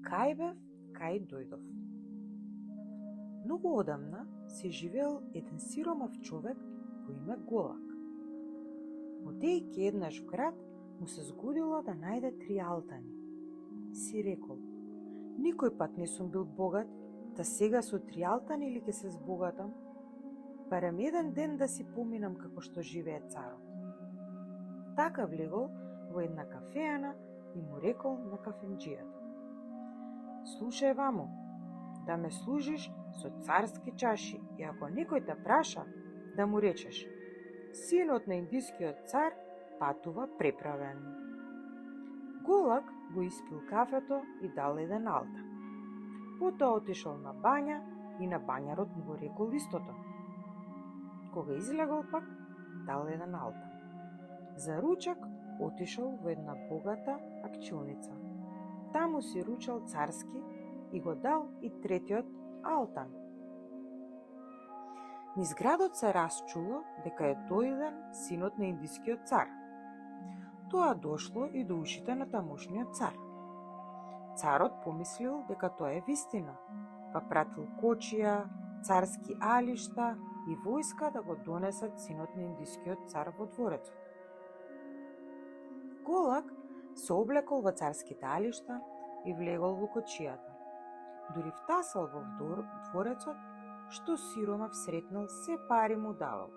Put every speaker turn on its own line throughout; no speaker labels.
Кај бев, кај дојдов. Многу одамна се живеел еден сиромав човек по име Голак. Одејќи еднаш в град, му се згодило да најде 3 алтани. Си рекол: никој пат не сум бил богат, та сега со 3 алтани ли ќе се збогатам? Барем еден ден да си поминам како што живее царот. Така влегол во една кафеана и му рекол на кафенџијата: слушај ваму, да ме служиш со царски чаши и ако некој те праша, да му речеш: синот на индискиот цар патува преправен. Голак го испил кафето и дал еден алтан. Потоа отишол на бања и на бањарот му го рекол истото. Кога излегол пак, дал еден алтан. За ручак отишол во една богата акчилница. Таму си ручал царски и го дал и третиот алтан. Низ градот се расчуло дека е дојден синот на индискиот цар. Тоа дошло и до ушите на тамошниот цар. Царот помислил дека тоа е вистина, па пратил кочија, царски алишта и војска да го донесат синот на индискиот цар во дворецот. Голак се облекол во царските алишта и влегол во кочијата. Дури втасал во дворецот, што сиромав сретнал, се пари му давал.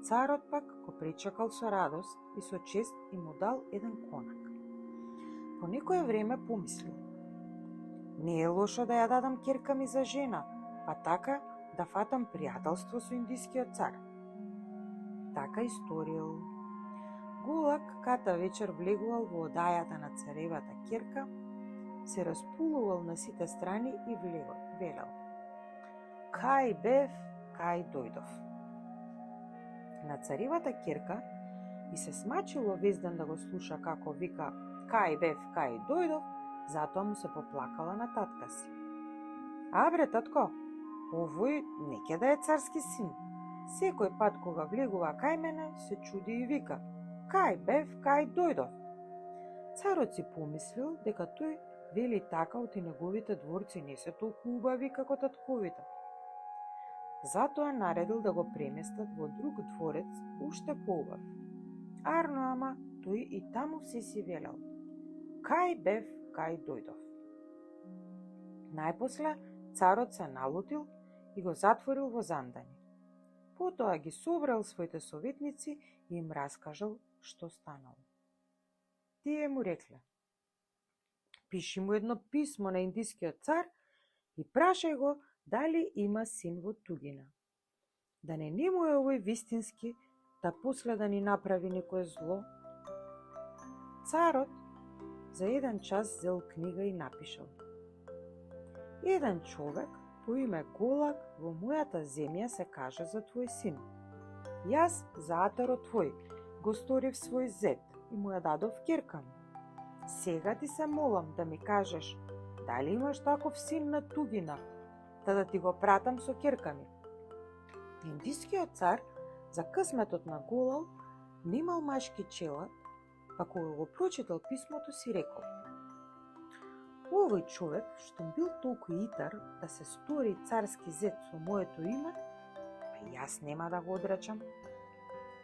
Царот пак го пречекал со радост и со чест и му дал еден конак. По некое време помислил: не е лошо да ја дадам ќерка ми за жена, па така да фатам пријателство со индискиот цар. Така и сторил. Голак ката вечер влегувал во одајата на царевата ќерка, се распулувал на сите страни и велел: кај бев, кај дојдов. На царевата ќерка и се смачило весь ден да го слуша како вика кај бев, кај дојдов, затоа му се поплакала на татка си. Абре, татко, овој не ќе да е царски син. Секој пат кога влегува кај мене, се чуди и вика кај бев, кај дојдов. Царот си помислил дека тој вели така оти неговите дворци не се толку убави како татковите. Затоа наредил да го преместат во друг дворец, уште поубав. Арно, ама тој и таму си велел кај бев, кај дојдов. Најпосле царот се налутил и го затворил во зандани. Потоа ги собрал своите советници и им раскажал што станало. Тие му рекле: пиши му едно писмо на индискиот цар и прашај го дали има син во тугина. Да не му е овој вистински, да после да ни направи некое зло. Царот за еден час зел книга и напишал: еден човек по име Голак во мојата земја се кажа за твој син. Јас за атарот твој го сторив свој зет и му ја дадов ќерка ми. Сега ти се молам да ми кажеш дали имаш таков син на тугина, да ти го пратам со ќерка ми. Индискиот цар за късметот на Голак немал машки челат, па кога го прочитал писмото си рекол: овој човек што бил толку итар да се стори царски зет со моето име, па јас нема да го одречам.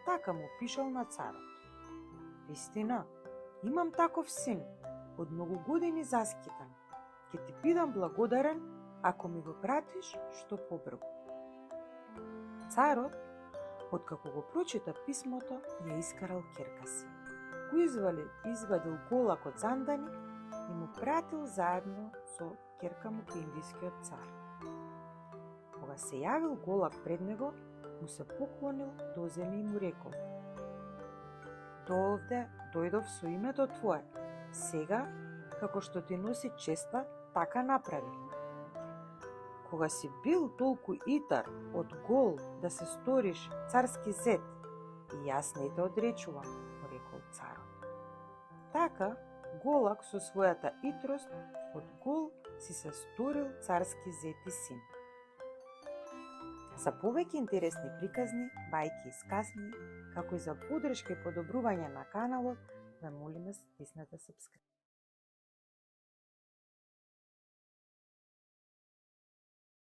Така му пишал на царот: вистина, имам таков син, од многу години заскитан. Ќе ти бидам благодарен ако ми го пратиш што побрзо. Царот, откако го прочита писмото, ја искарал ќерка си. Го извадил Голак од зандани и му пратил заедно со ќерка му кај индискиот цар. Кога се јавил Голак пред него, му се поклонил доземи и му рекол: довде дојдов со името твое. Сега, како што ти носи честа, така направи. Кога си бил толку итар од гол да се сториш царски зет, и јас не те одречувам, му рекол царот. Така, Голак со својата итрост од гол си се сторил царски зет и син. За повеќе интересни приказни, бајки и сказни, како и за подршка и подобрување на каналот, ве молиме стиснете сапскриб.